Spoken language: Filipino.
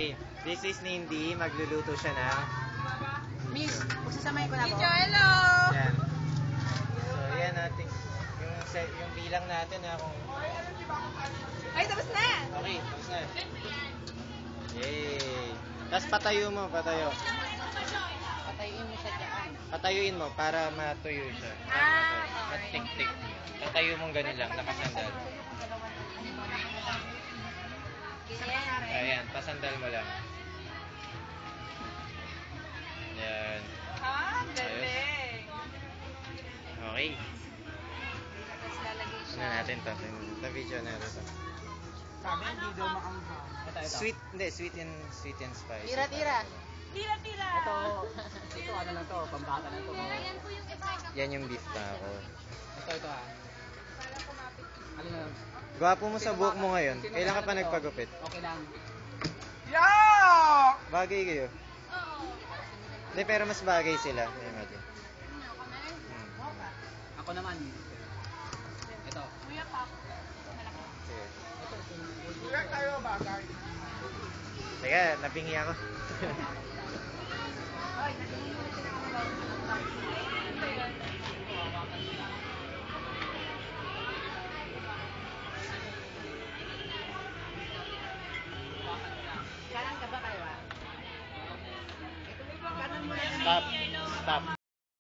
Okay. This is Nindy. Magluluto siya ng... Miss, pagsasamahin ko na po. Hello! Yan. So, yan natin. Yung bilang natin ha kung... Ay, tapos na! Okay, tapos na. Yay! Tapos patayo mo, patayo. Patayuin mo siya dyan. Patayuin mo para matuyo siya. Matik-tik. Tatayo mong ganun lang, nakasandal. Ayan, pasandal mo lang. Yan. Galing! Okay. Tapos lalagay siya. Ano natin to? Ito video na ito. Sabi, hindi daw maanghang. Sweet, hindi, sweet and spicy. Tira-tira. Tira-tira! Ito ano lang to, pambata lang to. Yan po yung iba. Yan yung beef taco. Ito ah. Para kumapit. Ano na? Gwapo mo sa buhok mo ngayon. Kailan ka pa nagpagupit? Okay lang. Bagay kayo. Oo. Hindi, pero mas bagay sila. May imagine. Ako naman. Ito. Kuya Pop. Sige. Kuya tayo bagay. Teka, nabingi ako. Kanan ka ba kayo ah? Stop. Stop.